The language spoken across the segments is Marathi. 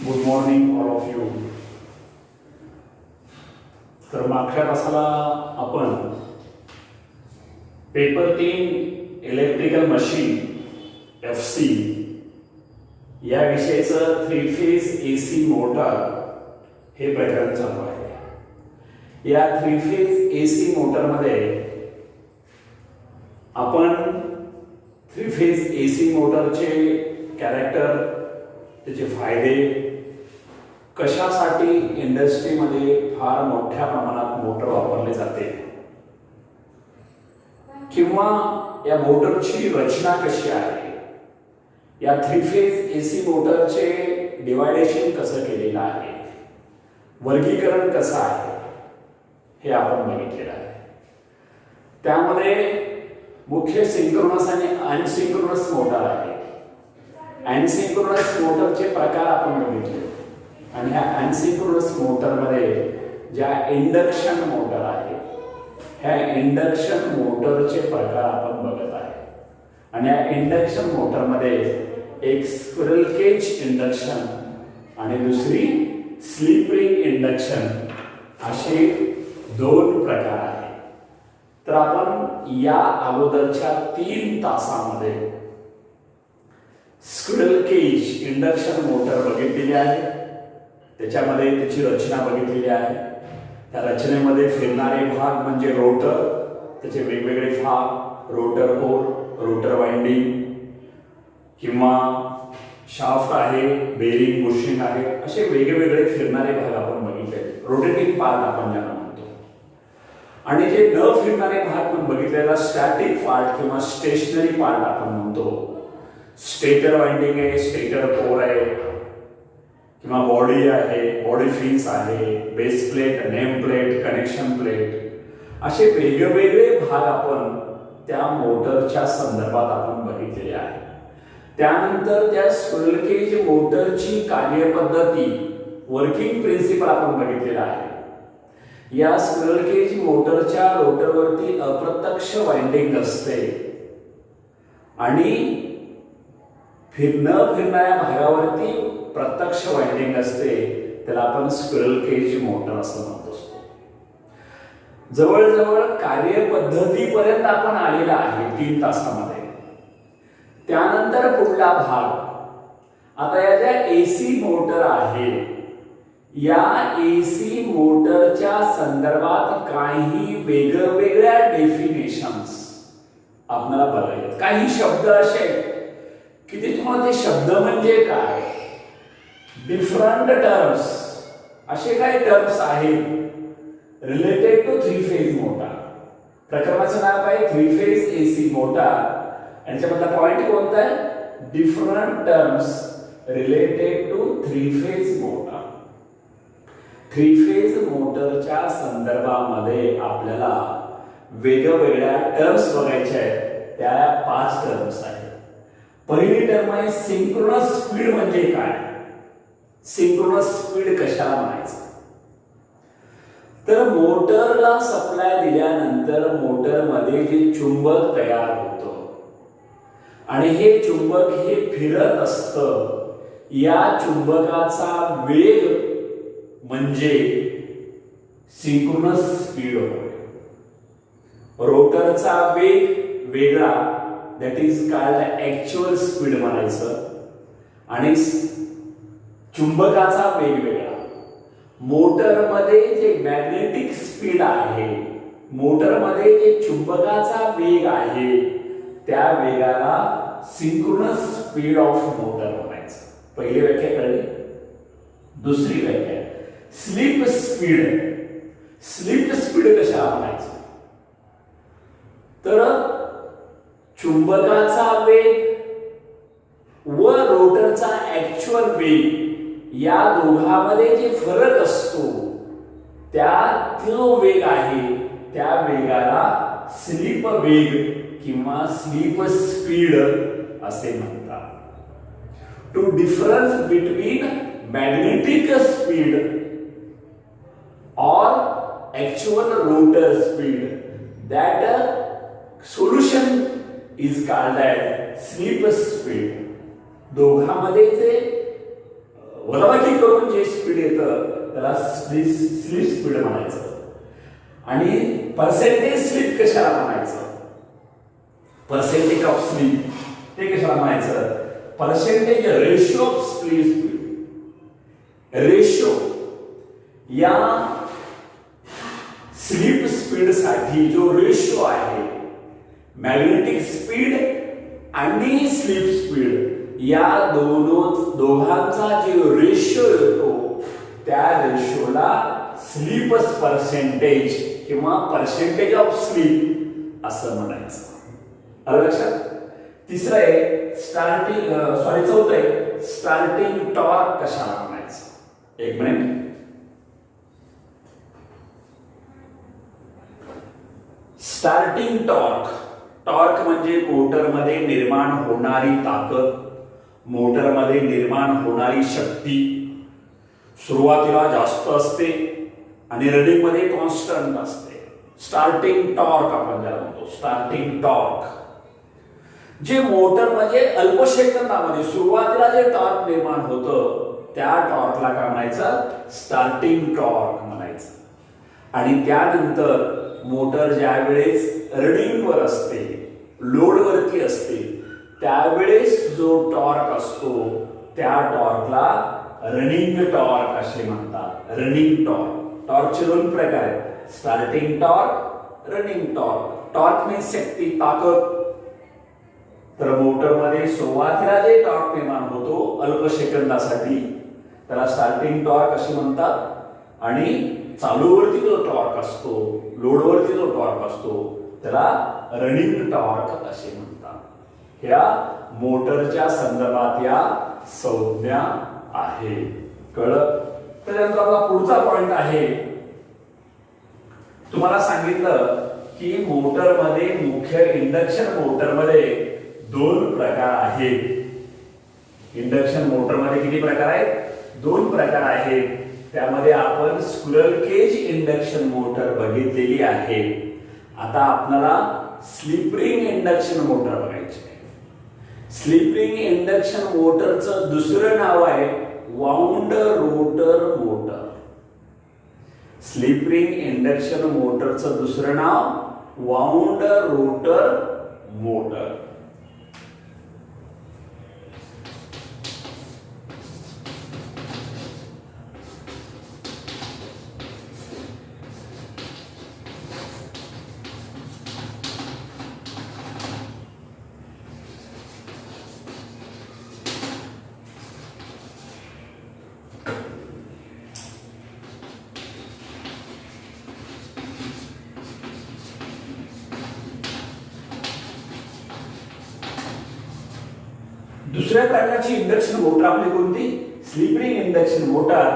Good morning all of you. तर मागच्या तासाला आपण पेपर 3 इलेक्ट्रिकल मशीन FC या विषयाचं 3 फेज AC मोटर हे प्रकरण चालू आहे. या 3 फेज AC मोटरमध्ये आपण 3 फेज AC मोटरचे कॅरेक्टर, त्याचे फायदे, कशासाठी इंडस्ट्रीमध्ये फार मोठ्या प्रमाणात मोटर वापरले जाते किंवा या मोटरची रचना कशी आहे, या 3 फेज AC मोटरचे डिवायडेशन कसं केलेलं आहे, वर्गीकरण कसं आहे हे आपण बघितलेलं आहे. त्यामध्ये मुख्य सिंक्रोनस आणि अनसिंक्रोनस मोटर आहे. अनसिंक्रोनस मोटरचे प्रकार आपण बघितले आणि ह्या अनसिंक्रोनस मोटरमध्ये ज्या इंडक्शन मोटर आहे, ह्या इंडक्शन मोटरचे प्रकार आपण बघत आहे. आणि या इंडक्शन मोटरमध्ये एक स्क्विरल केज इंडक्शन आणि दुसरी स्लिप रिंग इंडक्शन असे 2 प्रकार आहेत. तर आपण या अगोदरच्या 3 तासामध्ये स्क्विरल केज इंडक्शन मोटर बघितलेली आहे. त्याच्यामध्ये त्याची रचना बघितलेली आहे. त्या रचनेमध्ये फिरणारे भाग म्हणजे रोटर, त्याचे वेगवेगळे भाग, रोटर कोर, रोटर वाइंडिंग किंवा शाफ्ट आहे, बेरिंग, बुशिंग आहे, असे वेगवेगळे फिरणारे भाग आपण बघितले. रोटेटिंग पार्ट आपण ज्याला म्हणतो. आणि जे न फिरणारे भाग आपण बघितलेला स्टॅटिक पार्ट किंवा स्टेशनरी पार्ट आपण म्हणतो. स्टेटर वाइंडिंग आहे, स्टेटर कोर आहे किंवा बॉडी आहे, बॉडी फिन्स आहे, base plate, name plate, connection plate, असे वेगवेगळे भाग आपण त्या मोटरच्या संदर्भात आपण बघितलेले आहे. त्यानंतर त्या स्क्विरल केज मोटरची कार्यपद्धती, वर्किंग प्रिन्सिपल आपण बघितलेला आहे. या स्क्विरल केज मोटरच्या रोटरवरती अप्रत्यक्ष वाइंडिंग असते आणि फिरणाऱ्या भागावरती प्रत्यक्ष वाइंडिंग असते. त्याला आपण स्क्विरल केज मोटर असं म्हणतो. जवळजवळ कार्यपद्धतीपर्यंत आपण आलेला आहे 3 तासामध्ये. त्यानंतर पुढला भाग, आता या ज्या AC मोटर आहे, या AC मोटरच्या संदर्भात काही वेगवेगळ्या डेफिनेशन्स आपल्याला बघायचे. काही शब्द असे की ते तुम्हाला ते शब्द म्हणजे काय, डिफरंट टर्म्स, असे काही टर्म्स आहेत रिलेटेड टू 3 फेज मोटर. प्रकरणाचं नाव काय, 3 फेज AC मोटर. यांच्यामधला पॉइंट कोणता आहे, different terms related to 3 phase motor. 3 phase मोटरच्या संदर्भामध्ये आपल्याला वेगवेगळ्या टर्म्स बघायच्या आहेत. त्या 5 टर्म्स आहेत. पहिली टर्म आहे सिंक्रोनस स्पीड. म्हणजे काय, सिंक्रोनस स्पीड कशाला म्हणायचं, तर मोटरला सप्लाय दिल्यानंतर मोटरमध्ये जे चुंबक तयार होतं आणि हे चुंबक हे फिरत असतं, या चुंबकाचा वेग म्हणजे सिंक्रोनस स्पीड होय. रोटरचा वेग वेगळा, that is called actual speed म्हणायचं, आणि चुंबकाचा वेग वेगळा. मोटरमध्ये जे मॅग्नेटिक स्पीड आहे, मोटरमध्ये जे चुंबकाचा वेग आहे, त्या वेगाला सिंक्रोनस स्पीड ऑफ मोटर म्हणायचं. पहिली व्याख्या कळली. दुसरी व्याख्या स्लिप स्पीड. स्लिप स्पीड कशाला म्हणायचं, तर चुंबकाचा वेग व रोटरचा ऍक्च्युअल वेग या दोघांमध्ये जे फरक असतो, तो वेग आहे, त्या वेगाला स्लिप वेग किंवा स्लिप स्पीड असे म्हणतात. To difference between magnetic speed और actual rotor speed, that solution is called as slip speed. दोघांमध्ये जे वजाबाकी करून जे स्पीड येतं त्याला स्लीप स्पीड म्हणायचं. आणि पर्सेंटेज स्लीप कशाला म्हणायचं? पर्सेंटेज ऑफ स्लीप ते कशाला म्हणायचं? Percentage ratio of sleep speed. Ratio या स्लीप स्पीड साठी जो रेशो आहे, मॅग्नेटिक स्पीड आणि स्लीप स्पीड या दोघांचा जो रेशो येतो त्या रेशोला स्लीप पर्सेंटेज किंवा पर्सेंटेज ऑफ स्लीप असं म्हणायचं. आलं लक्षात? तिसरं आहे चौथं आहे स्टार्टिंग टॉर्क कशाला म्हणायचं? एक मिनिट. Starting torque. टॉर्क म्हणजे मोटरमध्ये निर्माण होणारी ताकद, मोटरमध्ये निर्माण होणारी शक्ती. सुरुवातीला जास्त असते आणि रनिंग मध्ये कॉन्स्टंट असते. स्टार्टिंग टॉर्क आपण ज्याला म्हणतो, स्टार्टिंग टॉर्क. जे मोटर म्हणजे अल्पसेकंदामध्ये सुरुवातीला जे टॉर्क निर्माण होतं त्या टॉर्कला काय म्हणायचं? स्टार्टिंग टॉर्क म्हणायचं. आणि त्यानंतर मोटर ज्या वेळेस रनिंग वर असते, लोड वरती असते, त्यावेळेस जो टॉर्क असतो त्या टॉर्कला रनिंग टॉर्क असे म्हणतात. Running torque. टॉर्कचे दोन प्रकार आहेत, starting torque, running torque. Torque means शक्ती, ताकद. तर मोटरमध्ये सुरुवातीला जे टॉर्क निर्माण होतो अल्प सेकंदासाठी त्याला स्टार्टिंग टॉर्क असे म्हणतात. आणि चालूवरती जो टॉर्क असतो, लोडवरती जो टॉर्क असतो त्याला रनिंग टॉर्क असे म्हणतात. ह्या मोटरच्या संदर्भात या संज्ञा आहे. कळलं? त्यानंतर आपला पुढचा पॉइंट आहे, तुम्हाला सांगितलं की मोटरमध्ये मुख्य इंडक्शन मोटरमध्ये दोन प्रकार आहेत. इंडक्शन मोटरमध्ये किती प्रकार आहेत? दोन प्रकार आहेत. त्यामध्ये आपण स्क्विरल केज इंडक्शन मोटर बघितलेली आहे. आता आपल्याला स्लिप रिंग इंडक्शन मोटर बघायची आहे. स्लिप रिंग इंडक्शन मोटरचं दुसरं नाव आहे wound rotor motor. Slip ring induction मोटरचं दुसरं नाव वाउंड रोटर मोटर. दुसऱ्या प्रकारची इंडक्शन मोटर आपली कोणती? स्लिप रिंग इंडक्शन मोटर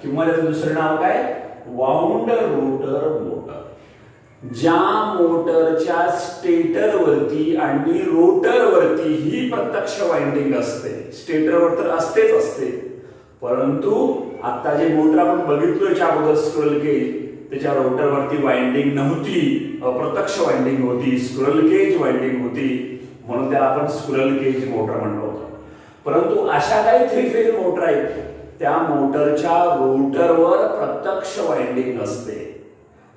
किंवा त्याचं दुसरं नाव काय? Wound rotor motor. ज्या मोटरच्या स्टेटर वरती आणि रोटर वरती ही प्रत्यक्ष वाइंडिंग असते. स्टेटरवर तर असतेच असते, परंतु आता जे मोटर आपण बघितलं त्या अगोदर स्क्विरल केज त्याच्या रोटर वरती वाइंडिंग नव्हती, अप्रत्यक्ष वाइंडिंग होती, स्क्विरल केज वाइंडिंग होती, म्हणून त्याला आपण स्क्विरल केज मोटर म्हणतो. परंतु अशा काही थ्री फेज मोटर आहेत त्या मोटरच्या रोटरवर प्रत्यक्ष वाइंडिंग असते.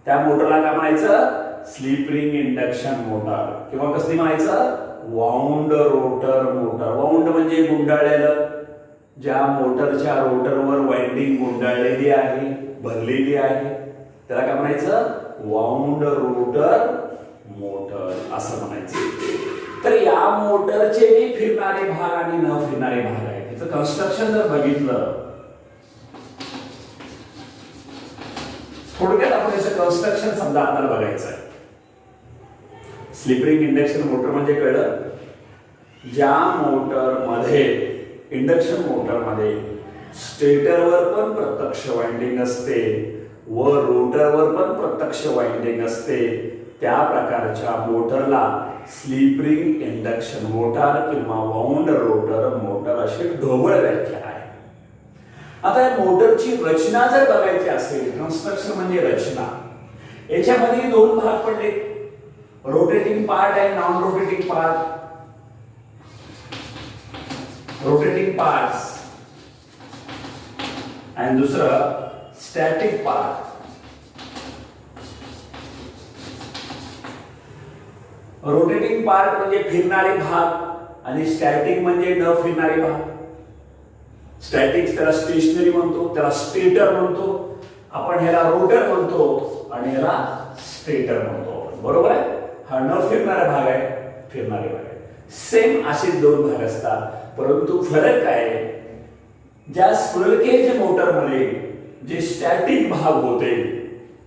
त्या मोटरला काय म्हणायचं? स्लिप रिंग इंडक्शन मोटर किंवा कसली म्हणायचं? Wound rotor motor. वाउंड म्हणजे गुंडाळलेलं. ज्या मोटरच्या रोटरवर वाइंडिंग गुंडाळलेली आहे, भरलेली आहे, त्याला काय म्हणायचं? वाउंड रोटर मोटर असं म्हणायचं. तर या मोटरचे बी फिरणारे भाग आणि न फिरणारे भाग आहेत. त्याचं कन्स्ट्रक्शन जर बघितलं, थोडक्यात आपण याचं कन्स्ट्रक्शन समजा आपल्याला बघायचं आहे. स्लिप रिंग इंडक्शन मोटर म्हणजे कळलं, ज्या मोटरमध्ये इंडक्शन मोटरमध्ये स्टेटरवर पण प्रत्यक्ष वाइंडिंग असते व रोटरवर पण प्रत्यक्ष वाइंडिंग असते, त्या प्रकारच्या मोटरला स्लिप रिंग इंडक्शन मोटर किंवा वाउंड रोटर मोटर अशी ढोबळ व्याख्या आहे. आता या मोटरची रचना जर बघायची असेल, कन्स्ट्रक्शन म्हणजे रचना, याच्यामध्ये दोन भाग पडले, रोटेटिंग पार्ट आणि non rotating part. Rotating parts आणि दुसरं स्टॅटिक पार्ट. रोटेटिंग पार्ट म्हणजे फिरणारे भाग आणि स्टॅटिक म्हणजे न फिरणारे भाग. स्टॅटिक त्याला स्टेशनरी म्हणतो, त्याला स्टेटर म्हणतो आपण, ह्याला रोटर म्हणतो आणि ह्याला स्टेटर म्हणतो. बरोबर आहे. हा न फिरणारा भाग आहे, फिरणारे भाग आहे. सेम असे दोन भाग असतात, परंतु फरक काय आहे, ज्या स्क्विरल केज मोटरमध्ये जे स्टॅटिक भाग होते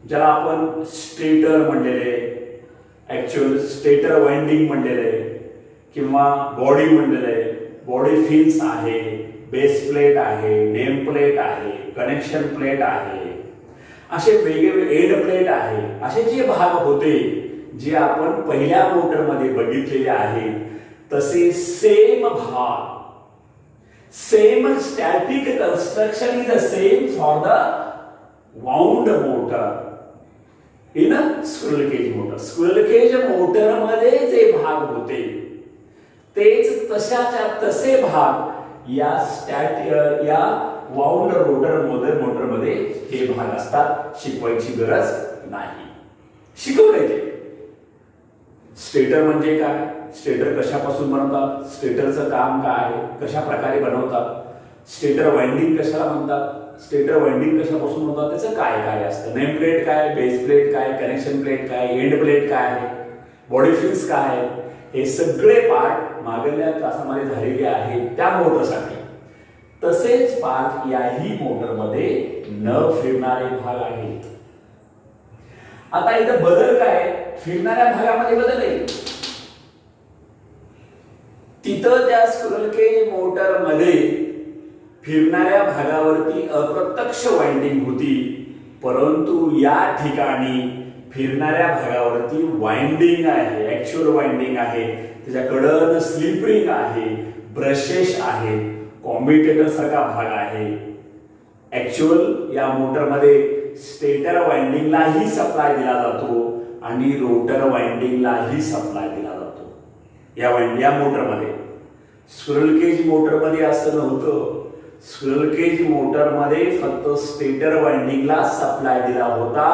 ज्याला आपण स्टेटर म्हणलेले, ऍक्च्युअल स्टेटर वाइंडिंग म्हणलेले किंवा बॉडी म्हणलेले, बॉडी फिन्स आहे, बेस प्लेट आहे, नेम प्लेट आहे, कनेक्शन प्लेट आहे, असे वेगवेगळे एंड प्लेट आहे, असे जे भाग होते जे आपण पहिल्या मोटरमध्ये बघितलेले आहेत तसे सेम भाग, same static construction is the same for the wound motor in squirrel cage motor. Squirrel cage motor मध्ये जे भाग होते तेच तशाच्या तसे भाग या या वाउंड रोटर मोटरमध्ये हे भाग असतात. शिकवायची गरज नाही, शिकवले ते. स्टेटर म्हणजे काय, स्टेटर कशापासून बनवतात, स्टेटरचं काम काय आहे, कशा प्रकारे बनवतात, स्टेटर वाइंडिंग कशाला म्हणतात, स्टेटर वाइंडिंग कशापासून होतात, त्याचं काय काय असतं, नेम प्लेट काय, बेस प्लेट काय, कनेक्शन प्लेट काय, एंड प्लेट काय आहे, बॉडी फिन्स काय आहे, हे सगळे पार्ट मागल्या तासामध्ये झालेले आहेत त्या मोटरसाठी. तसेच पार्ट याही मोटरमध्ये न फिरणारे भाग आहेत. आता इथं बदल काय, फिरणाऱ्या भागामध्ये बदल आहे. तिथं त्या स्क्विरल केज मोटर मध्ये फिरणाऱ्या भागावरती अप्रत्यक्ष वाइंडिंग होती, परंतु या ठिकाणी फिरणाऱ्या भागावरती वाइंडिंग आहे, ऍक्च्युअल वाइंडिंग आहे. त्याच्याकडं स्लिप रिंग आहे, ब्रशेस आहे, कॉम्युटेटर सारखा भाग आहे. ऍक्च्युअल या मोटरमध्ये स्टेटर वाइंडिंगलाही सप्लाय दिला जातो आणि रोटर वाइंडिंगलाही सप्लाय दिला जातो या मोटरमध्ये. स्क्विरल केज मोटरमध्ये असं नव्हतं. स्क्विरल केज मोटरमध्ये फक्त स्टेटर वाइंडिंगला सप्लाय दिला होता,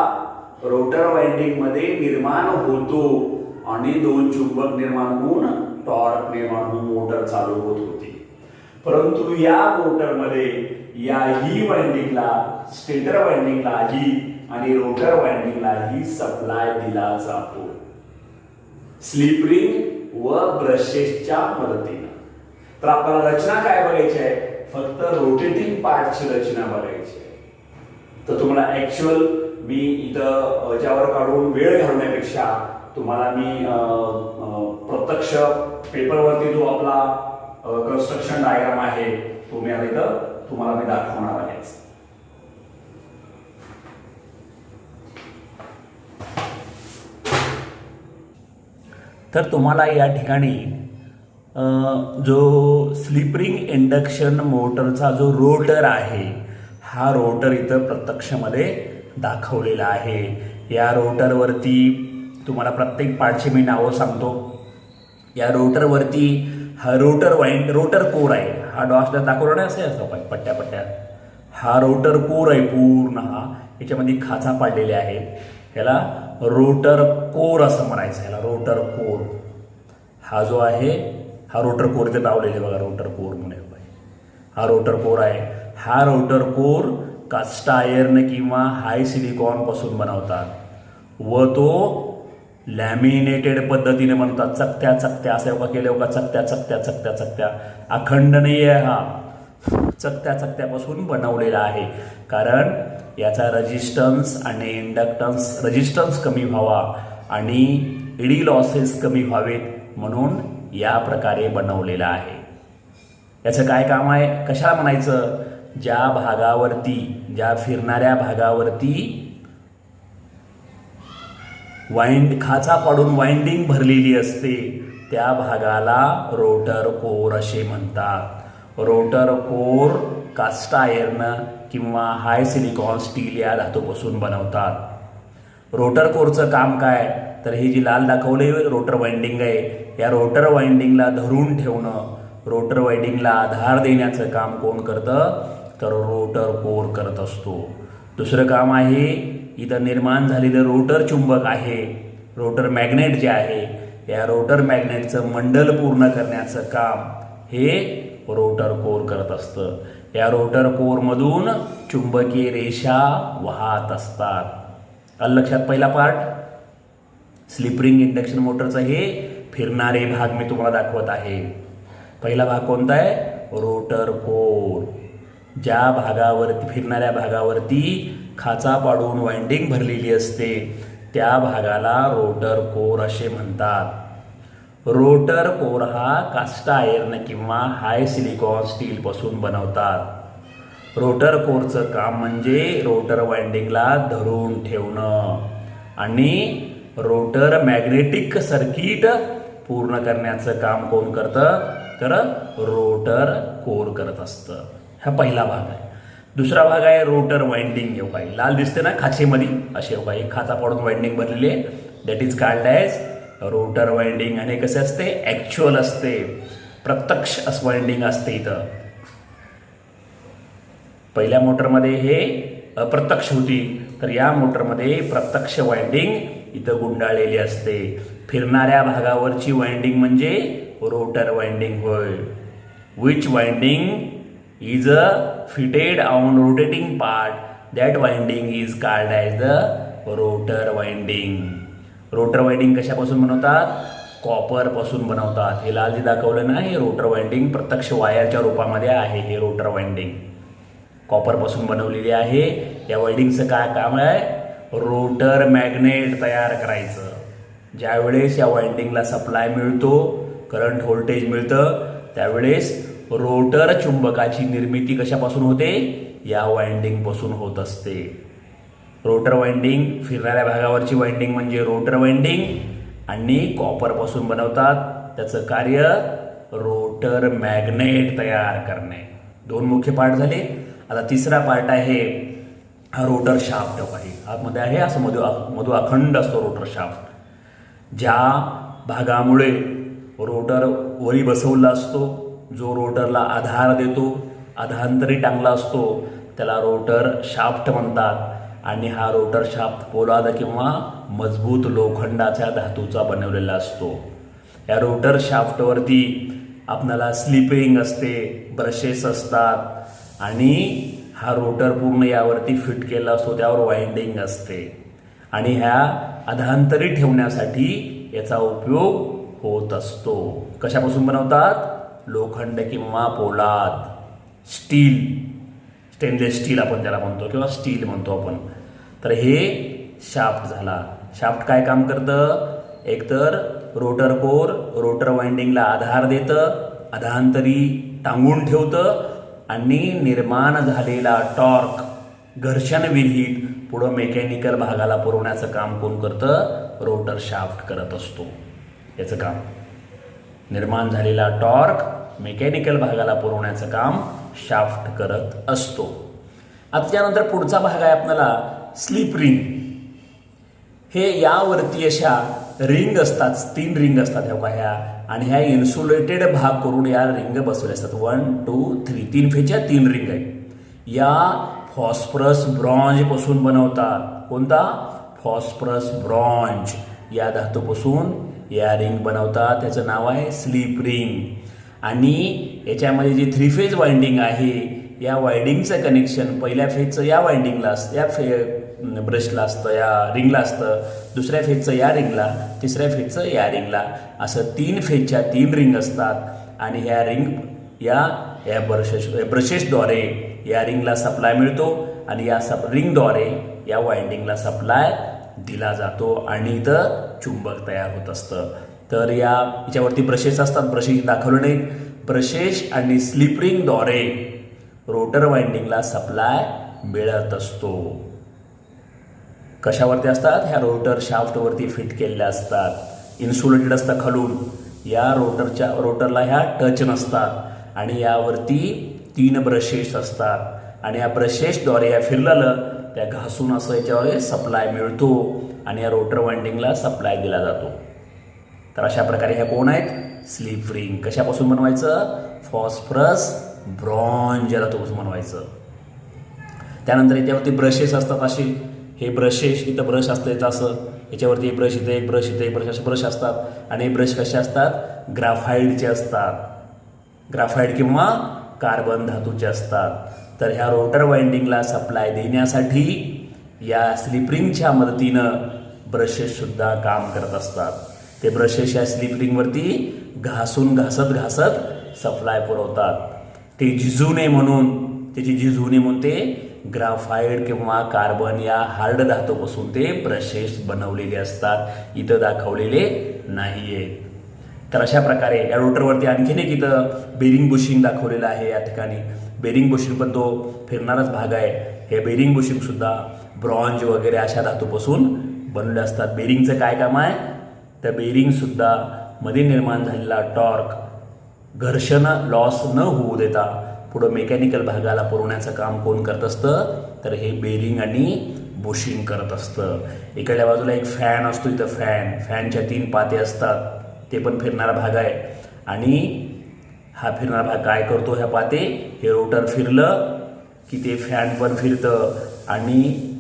रोटर वाइंडिंग मध्ये निर्माण होतो आणि दोन चुंबक निर्माण होऊन टॉर्क निर्माण होऊन मोटर चालू होत होती. परंतु या मोटरमध्ये याही वाइंडिंगला, स्टेटर वाइंडिंगलाही आणि रोटर वाइंडिंगलाही सप्लाय दिला जातो स्लिप रिंग व ब्रशेसच्या मदतीने. तर आपल्याला रचना काय बघायची आहे, फक्त रोटेटिंग पार्टची रचना बघायची आहे. तर तुम्हाला ऍक्च्युअल मी इथं याच्यावर काढून वेळ घालवण्यापेक्षा तुम्हाला मी प्रत्यक्ष पेपरवरती जो आपला कन्स्ट्रक्शन डायग्राम आहे तो मी इथं तुम्हाला मी दाखवणार आहे. तर तुम्हाला या ठिकाणी जो स्लिप रिंग इंडक्शन मोटरचा जो रोटर आहे हा रोटर इथं प्रत्यक्षमध्ये दाखवलेला आहे. या रोटरवरती तुम्हाला प्रत्येक पार्टची मी नावं सांगतो. या रोटरवरती हा रोटर कोर आहे. हा डॉट दाखवला नाही असं पट्ट्या पट्ट्या. हा रोटर कोर आहे पूर्ण. हा याच्यामध्ये खाचा पाडलेल्या आहेत. ह्याला रोटर कोर असं म्हणायचं. ह्याला रोटर कोर. हा जो आहे हा रोटर कोर इथे लावलेले बघा, रोटर कोर म्हणून हा रोटर कोर आहे. हा रोटर कोर कास्ट आयर्न किंवा हाय सिलिकॉन पासून बनवतात व तो लॅमिनेटेड पद्धतीने बनवतात. चकत्या चकत्या असं का केलं का, चकत्या चकत्या चकत्या चकत्या. अखंड नाही आहे हा, चकत्या चकत्यापासून बनवलेला आहे. कारण याचा रेजिस्टन्स आणि इंडक्टन्स, रेजिस्टन्स कमी व्हावा आणि एडी लॉसेस कमी व्हावेत म्हणून या प्रकारे बनवलेला आहे. याचं काय काम आहे, कशाला म्हणायचं, ज्या भागावरती, ज्या फिरणाऱ्या भागावरती खाचा पाडून वाइंडिंग भरलेली असते त्या भागाला रोटर कोर असे म्हणतात. रोटर कोर कास्ट आयर्न किंवा हाय सिलिकॉन स्टील या धातूपासून बनवतात. रोटर कोरचं काम काय, तर ही जी लाल दाखवले रोटर वाइंडिंग आहे, या रोटर वाइंडिंगला धरून ठेवणं, रोटर वाइंडिंगला आधार देण्याचं काम कोण करतं, तर रोटर कोर करत असतो. दुसरं काम आहे, इथं निर्माण झालेलं रोटर चुंबक आहे, रोटर मॅग्नेट जे आहे, या रोटर मॅग्नेटचं मंडल पूर्ण करण्याचं काम हे रोटर कोर करत असतं. या रोटर कोरमधून चुंबकीय रेषा वाहत असतात. आलं लक्षात? पहिला पार्ट स्लिप रिंग इंडक्शन मोटरचं हे फिरणारे भाग मी तुम्हाला दाखवत आहे. पहिला भाग कोणता आहे? Rotor core. ज्या भागावरती फिरणाऱ्या भागावरती खाचा पाडून वाइंडिंग भरलेली असते त्या भागाला रोटर कोर असे म्हणतात. रोटर कोर हा कास्ट आयर्न किंवा हाय सिलिकॉन स्टील पासून बनवतात. रोटर कोरचं काम म्हणजे रोटर वाइंडिंगला धरून ठेवणं आणि रोटर मॅग्नेटिक सर्किट पूर्ण करण्याचं काम कोण करतं? तर रोटर कोर करत असतं. हा पहिला भाग आहे. दुसरा भाग आहे रोटर वाइंडिंग. हे काही लाल दिसते ना खाचेमध्ये, असे काही खाचा पाडून वाइंडिंग भरलेली आहे, that is called as rotor winding. आणि कसे असते? ॲक्च्युअल असते, प्रत्यक्ष वाइंडिंग असते. इथं पहिल्या मोटरमध्ये हे अप्रत्यक्ष होती, तर या मोटरमध्ये प्रत्यक्ष वाइंडिंग इथं गुंडाळलेली असते. फिरणाऱ्या भागावरची वाइंडिंग म्हणजे रोटर वाइंडिंग होय. Which winding is fitted on rotating part, that winding is called as the rotor winding. Rotor winding कशापासून बनवतात? कॉपर पासून बनवतात. हे लाल जे दाखवलं ना, हे रोटर वाइंडिंग प्रत्यक्ष वायरच्या रूपामध्ये आहे. हे रोटर वाइंडिंग कॉपर पासून बनवलेली आहे. या वाइंडिंगचं काय काम आहे? रोटर मॅग्नेट तयार करायचं. ज्यावेळेस या वाइंडिंगला सप्लाय मिळतो, करंट व्होल्टेज मिळतं, त्यावेळेस रोटर चुंबकाची निर्मिती कशापासून होते? या वाइंडिंग पासून होत असते. रोटर वाइंडिंग फिरणाऱ्या भागावरची वाइंडिंग म्हणजे रोटर वाइंडिंग आणि कॉपर पासून बनवतात. त्याचं कार्य रोटर मॅग्नेट तयार करणे. दोन मुख्य पार्ट झाले. आता तिसरा पार्ट आहे हा रोटर शाफ्ट आहे. आतमध्ये आहे असं मधू अखंड असतो रोटर शाफ्ट. ज्या भागामुळे रोटर वरी बसवला असतो, जो रोटरला आधार देतो, अधांतरी टांगला असतो, त्याला रोटर शाफ्ट म्हणतात. आणि हा रोटर शाफ्ट पोलाद किंवा मजबूत लोखंडाच्या धातूचा बनवलेला असतो. या रोटर शाफ्टवरती आपल्याला स्लिप रिंग असते, ब्रशेस असतात आणि हा रोटर पूर्ण यावरती फिट केला असतो, त्यावर वाइंडिंग असते. आणि ह्या अधांतरी ठेवण्यासाठी याचा उपयोग होत असतो. कशापासून बनवतात? लोखंड किंवा पोलाद, स्टील, स्टेनलेस स्टील आपण त्याला म्हणतो किंवा स्टील म्हणतो आपण. तर हे शाफ्ट झाला. शाफ्ट काय काम करतं? एकतर रोटर कोर रोटर वाइंडिंगला आधार देतं, अधांतरी टांगून ठेवतं आणि निर्माण झालेला टॉर्क घर्षण विरहित पुढं मेकॅनिकल भागाला पुरवण्याचं काम कोण करतं? रोटर शाफ्ट करत असतो. याचं काम निर्माण झालेला टॉर्क मेकॅनिकल भागाला पुरवण्याचं काम शाफ्ट करत असतो. आता त्यानंतर पुढचा भाग आहे आपल्याला स्लिप रिंग. हे यावरती अशा रिंग असतात, 3 रिंग असतात ह्या, आणि ह्या इन्सुलेटेड भाग करून या रिंग बसवल्या असतात. 1, 2, 3 3 फेच्या 3 रिंग आहेत. या फॉस्फरस ब्रॉन्झ पासून बनवतात. कोणता? फॉस्फरस ब्रॉन्झ या धातूपासून या रिंग बनवतात. त्याचं नाव आहे स्लिप रिंग. आणि याच्यामध्ये जी 3 फेज वाइंडिंग आहे, या वाइंडिंगचं कनेक्शन पहिल्या फेजचं या वाइंडिंगला असतं, या ब्रशला असतं, या रिंगला असतं. दुसऱ्या फेजचं या रिंगला, तिसऱ्या फेजचं या रिंगला, असं 3 फेजच्या 3 रिंग असतात. आणि ह्या रिंग या ब्रशेसद्वारे या रिंगला सप्लाय मिळतो आणि या रिंगद्वारे या वाइंडिंगला सप्लाय दिला जातो आणि इथं चुंबक तयार होत असतं. तर याच्यावरती ब्रशेस असतात, ब्रशेस दाखवले नाहीत. ब्रशेस आणि स्लिप रिंगद्वारे रोटर वाइंडिंगला सप्लाय मिळत असतो. कशावरती असतात? ह्या रोटर शाफ्टवरती फिट केलेल्या असतात. इन्सुलेटेड असतात खालून. या रोटरला ह्या टच नसतात आणि यावरती 3 ब्रशेस असतात आणि या ब्रशेसद्वारे या फिरलेलं त्या घासून असं याच्यावर सप्लाय मिळतो आणि या रोटर वाइंडिंगला सप्लाय दिला जातो. तर अशा प्रकारे ह्या कोण आहेत? Slip ring. कशापासून बनवायचं? फॉस्फरस ब्रॉन्झ या धातूपासून बनवायचं. त्यानंतर याच्यावरती ब्रशेस असतात असे, हे ब्रशेस, इथं ब्रश असतं याचं असं, याच्यावरती एक ब्रश, इथं एक ब्रश, इथं एक ब्रश, असे ब्रश असतात. आणि हे ब्रश कसे असतात? ग्राफाईडचे असतात, ग्राफाईड किंवा कार्बन धातूचे असतात. तर ह्या रोटर वाइंडिंगला सप्लाय देण्यासाठी या स्लिप रिंगच्या मदतीनं ब्रशेस सुद्धा काम करत असतात. ते ब्रशेस या स्लिप रिंगवरती घासत सप्लाय पुरवतात. ते झिजू नये म्हणून, त्याची झिजू नये म्हणून ते ग्राफाईड किंवा कार्बन या हार्ड धातूपासून ते ब्रशेस बनवलेले असतात, इथं दाखवलेले नाही आहेत. तर अशा प्रकारे या रोटरवरती आणखीन एक इथं बेरिंग बुशिंग दाखवलेलं आहे. या ठिकाणी बेरिंग बुशिंग पण तो फिरणारच भाग आहे. हे बेरिंग बुशिंग सुद्धा ब्रॉन्झ वगैरे अशा धातूपासून बनवले असतात. बेरिंगचं काय काम आहे? तर बेरिंग सुद्धा मध्ये निर्माण झालेला टॉर्क घर्षण लॉस न होऊ देता पुढं मेकॅनिकल भागाला पुरवण्याचं काम कोण करत असतं? तर हे बेरिंग आणि बुशिंग करत असतं. इकडल्या बाजूला एक फॅन असतो, इथं फॅनच्या 3 पाते असतात, ते पण फिरणारा भाग आहे. आणि हा फिरणारा भाग काय करतो? ह्या पाते, हे रोटर फिरलं की ते फॅन पण फिरतं आणि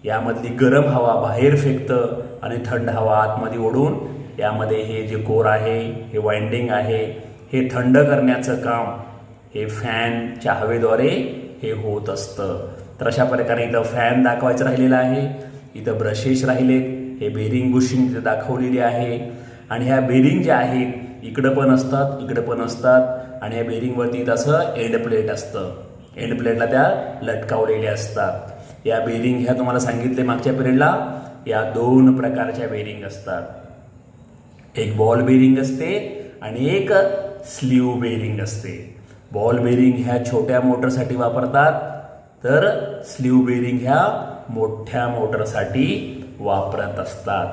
यामधली गरम हवा बाहेर फेकतं आणि थंड हवा आतमध्ये ओढून यामध्ये हे जे कोर आहे, हे वाइंडिंग आहे, हे थंड करण्याचं काम हे फॅनच्या हवेद्वारे हे होत असतं. तर अशा प्रकारे इथं फॅन दाखवायचं राहिलेलं आहे, इथं ब्रशेस राहिलेत, हे बेरिंग बुशिंग इथं दाखवलेली आहे. आणि ह्या बेरिंग ज्या आहेत इकडं पण असतात, इकडं पण असतात. आणि या बेरिंगवरती तसं एंड प्लेट असतं, एंड प्लेटला त्या लटकावलेल्या असतात. या बेरिंग ह्या तुम्हाला सांगितले मागच्या पिरियडला, या 2 प्रकारच्या बेरिंग असतात. एक बॉल बेरिंग असते आणि एक स्लीव बेरिंग असते. बॉल बेरिंग ह्या छोट्या मोटरसाठी वापरतात, तर स्लीव बेरिंग ह्या मोठ्या मोटरसाठी वापरत असतात.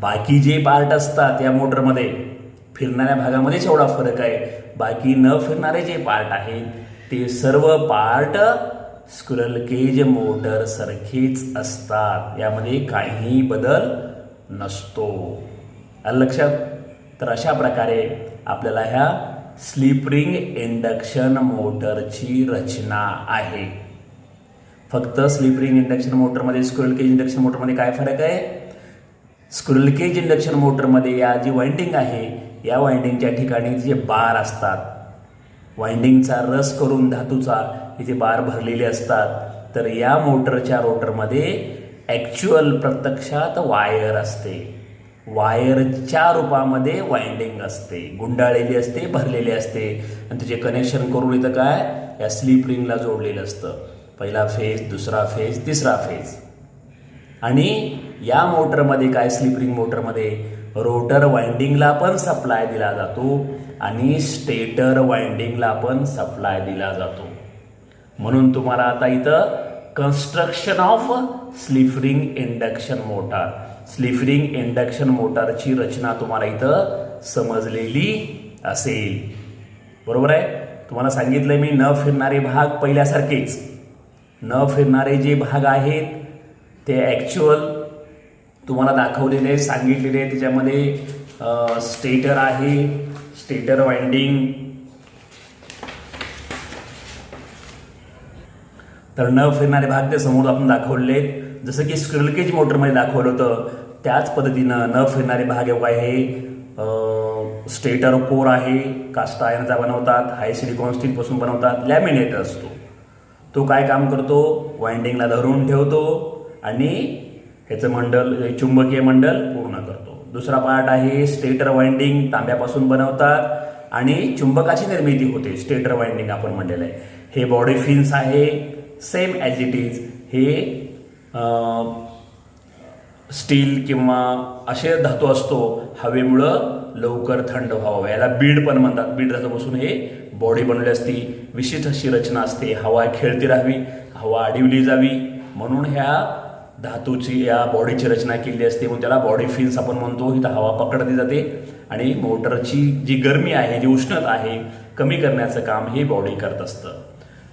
बाकी जे पार्ट असतात या मोटरमध्ये, फिरणाऱ्या भागामध्येच एवढा फरक आहे. बाकी न फिरणारे जे पार्ट आहेत ते सर्व पार्ट स्क्विरल केज मोटर सारखेच असतात, यामध्ये काही बदल नसतो. आलं लक्षात? तर अशा प्रकारे आपल्याला ह्या स्लिप रिंग इंडक्शन मोटरची रचना आहे. फक्त स्लिप रिंग इंडक्शन मोटरमध्ये स्क्विरल केज इंडक्शन मोटरमध्ये काय फरक आहे? स्क्विरल केज इंडक्शन मोटरमध्ये या जी वाइंडिंग आहे, या वाइंडिंगच्या ठिकाणी जे बार असतात, वाइंडिंगचा रस करून धातूचा इथे बार भरलेले असतात. तर या मोटरच्या रोटरमध्ये ॲक्च्युअल प्रत्यक्षात वायर असते, वायरच्या रूपामध्ये वाइंडिंग असते, गुंडाळलेली असते, भरलेली असते. आणि त्याचे कनेक्शन करून इथं काय, या स्लिप रिंगला जोडलेलं असतं. पहिला फेज, दुसरा फेज, तिसरा फेज. आणि या मोटरमध्ये काय, स्लिप रिंग मोटरमध्ये रोटर वाइंडिंगला पण सप्लाय दिला जातो आणि स्टेटर वाइंडिंगला पण सप्लाय दिला जातो. म्हणून तुम्हाला आता इथं construction of slip ring induction motor, slip ring induction मोटरची रचना तुम्हाला इथं समजलेली असेल. बरोबर आहे? तुम्हाला सांगितलंय मी, न फिरणारे भाग पहिल्यासारखेच, न फिरणारे जे भाग आहेत ते ॲक्च्युअल तुम्हाला दाखवलेले, सांगितलेले. त्याच्यामध्ये स्टेटर आहे, स्टेटर वाइंडिंग. तर न फिरणारे भाग ते समोर आपण दाखवले, जसं की स्क्विरल केज मोटरमध्ये दाखवलं होतं त्याच पद्धतीनं न फिरणारे भाग हे स्टेटर कोर आहे, कास्ट आयर्नचा बनवतात, हाय सिलिकॉन स्टीलपासून बनवतात. लॅमिनेट असतो, तो काय काम करतो, वाइंडिंगला धरून ठेवतो आणि ह्याचं मंडल, चुंबकीय मंडल पूर्ण करतो. दुसरा पार्ट आहे स्टेटर वाइंडिंग, तांब्यापासून बनवतात आणि चुंबकाची निर्मिती होते, स्टेटर वाइंडिंग आपण म्हणलेलं आहे. हे बॉडी फिन्स आहे, सेम ॲज इट इज. हे स्टील किंवा असे धातू असतो, हवेमुळं लवकर थंड व्हावं, याला बीड पण म्हणतात. बीड धातूपासून हे बॉडी बनवली असते, विशिष्ट अशी रचना असते. हवा खेळती राहावी, हवा अडवली जावी म्हणून ह्या धातूची, या बॉडीची रचना केली असते. म्हणून त्याला बॉडी फिन्स आपण म्हणतो. इथं हवा पकडली जाते आणि मोटरची जी गरमी आहे, जी उष्णता आहे, कमी करण्याचं काम हे बॉडी करत असतं.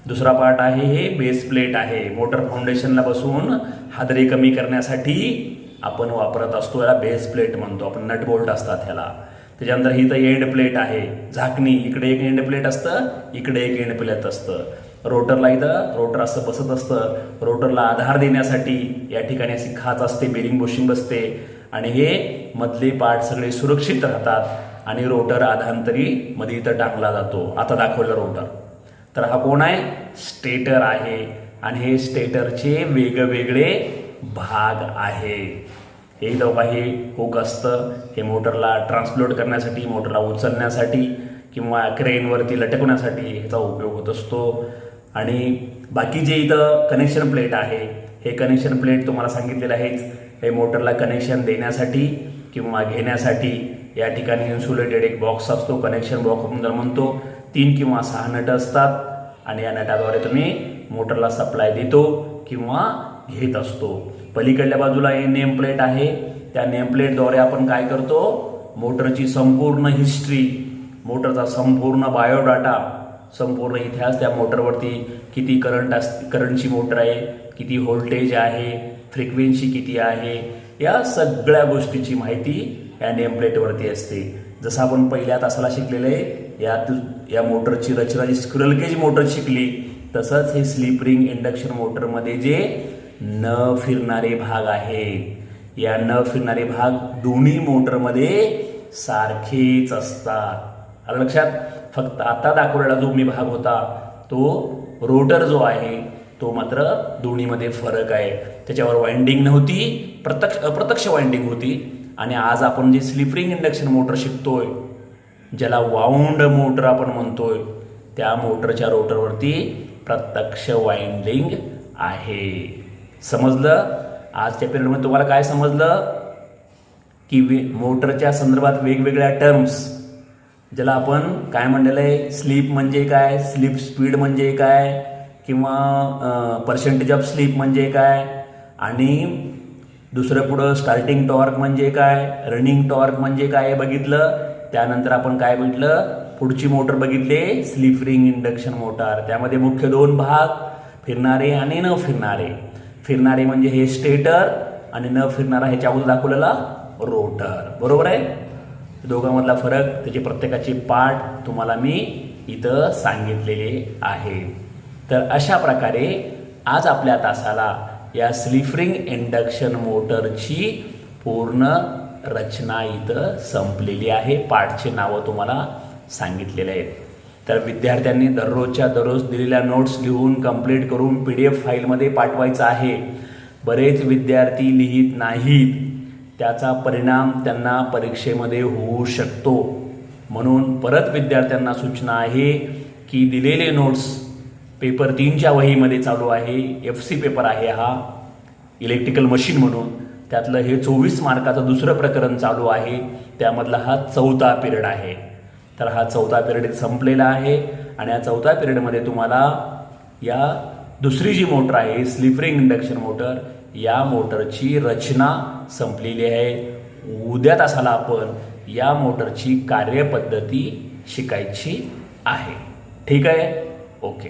दुसरा पार्ट आहे हे बेस प्लेट आहे, मोटर फाउंडेशनला बसून हादरे कमी करण्यासाठी आपण वापरत असतो, याला बेस प्लेट म्हणतो आपण. नट बोल्ट असतात ह्याला. त्याच्यानंतर ही तर एंड प्लेट आहे, झाकणी. इकडे एक एंड प्लेट असतं, इकडे एक एंड प्लेट असतं. रोटरला इथं रोटर असं बसत असतं, रोटरला आधार देण्यासाठी या ठिकाणी अशी खाच असते, बेरिंग बुशिंग बसते आणि हे मधले पार्ट सगळे सुरक्षित राहतात आणि रोटर आधांतरी मध्ये इथं टाकला जातो. आता दाखवलं रोटर. तर हा कोण आहे? स्टेटर आहे आणि हे स्टेटरचे वेगवेगळे भाग आहे. हे इथं बघा हे हुक असतं, हे मोटरला ट्रान्सलोड करण्यासाठी, मोटरला उचलण्यासाठी किंवा क्रेनवरती लटकवण्यासाठी ह्याचा उपयोग होत असतो. आणि बाकी जे इथं कनेक्शन प्लेट आहे, हे कनेक्शन प्लेट तुम्हाला सांगितलेलं आहेच, हे मोटरला कनेक्शन देण्यासाठी किंवा घेण्यासाठी या ठिकाणी इन्सुलेटेड एक बॉक्स असतो, कनेक्शन बॉक्स आपण जर म्हणतो. 3 किंवा 6 नट असतात आणि या नटाद्वारे तुम्ही मोटरला सप्लाय देतो किंवा घेत असतो. पलीकडल्या बाजूला हे नेम प्लेट आहे, त्या नेम प्लेटद्वारे आपण काय करतो? मोटरची संपूर्ण हिस्ट्री, मोटरचा संपूर्ण बायोडाटा, संपूर्ण इतिहास, त्या मोटरवरती किती करंटची मोटर आहे, किती व्होल्टेज आहे, फ्रिक्वेन्सी किती आहे, या सगळ्या गोष्टीची माहिती या नेम प्लेटवरती असते. जसं आपण पहिल्या तासाला शिकलेलं आहे या मोटरची रचना, जी स्क्विरल केज मोटर शिकली, तसंच हे स्लिप रिंग इंडक्शन मोटरमध्ये जे न फिरणारे भाग आहेत, या न फिरणारे भाग दोन्ही मोटरमध्ये सारखेच असतात. आलं लक्षात? फक्त आता दाखवलेला जो मी भाग होता तो रोटर जो आहे तो मात्र दोन्हीमध्ये फरक आहे. त्याच्यावर वाइंडिंग नव्हती, अप्रत्यक्ष वाइंडिंग होती. आणि आज आपण जे स्लिप रिंग इंडक्शन मोटर शिकतोय, ज्याला वाउंड मोटर आपण म्हणतोय, त्या मोटरच्या रोटरवरती प्रत्यक्ष वाइंडिंग आहे. समजलं? आजच्या पिरियडमध्ये तुम्हाला काय समजलं? की मोटरच्या संदर्भात वेगवेगळ्या टर्म्स, ज्याला आपण काय म्हणलेलं आहे, स्लीप म्हणजे काय, स्लीप स्पीड म्हणजे काय, किंवा पर्सेंटेज ऑफ स्लीप म्हणजे काय, आणि दुसरं पुढं स्टार्टिंग टॉर्क म्हणजे काय, रनिंग टॉर्क म्हणजे काय बघितलं. त्यानंतर आपण काय बघितलं? पुढची मोटर बघितले, स्लिप रिंग इंडक्शन मोटर. त्यामध्ये मुख्य 2 भाग, फिरणारे आणि न फिरणारे. फिरणारे म्हणजे हे स्टेटर आणि न फिरणारा ह्याच्या अगोदर दाखवलेला रोटर. बरोबर आहे? दोघांमधला फरक, त्याचे प्रत्येकाचे पार्ट तुम्हाला मी इथं सांगितलेले आहे. तर अशा प्रकारे आज आपल्या तासाला या स्लिप रिंग इंडक्शन मोटरची पूर्ण रचना इथं संपलेली आहे. पार्टचे नावं तुम्हाला सांगितलेले आहेत. तर विद्यार्थ्यांनी दररोजच्या दररोज दिलेल्या नोट्स लिहून कंप्लीट करून PDF फाईलमध्ये पाठवायचं आहे. बरेच विद्यार्थी लिहित नाहीत, त्याचा परिणाम त्यांना परीक्षेमध्ये होऊ शकतो. म्हणून परत विद्यार्थ्यांना सूचना आहे की दिलेले नोट्स पेपर 3च्या वहीमध्ये चालू आहे. FC पेपर आहे हा, इलेक्ट्रिकल मशीन म्हणून. त्यातलं हे 24 मार्काचं दुसरं प्रकरण चालू आहे. त्यामधला हा 4था पिरियड आहे. तर हा 4था पिरियड संपलेला आहे आणि या 4थ्या पिरियडमध्ये तुम्हाला या दुसरी जी मोटर आहे स्लिप रिंग इंडक्शन मोटर, या मोटरची रचना संपलेली आहे. उद्या तासाला आपण या मोटरची कार्यपद्धती शिकायची आहे. ठीक आहे? ओके.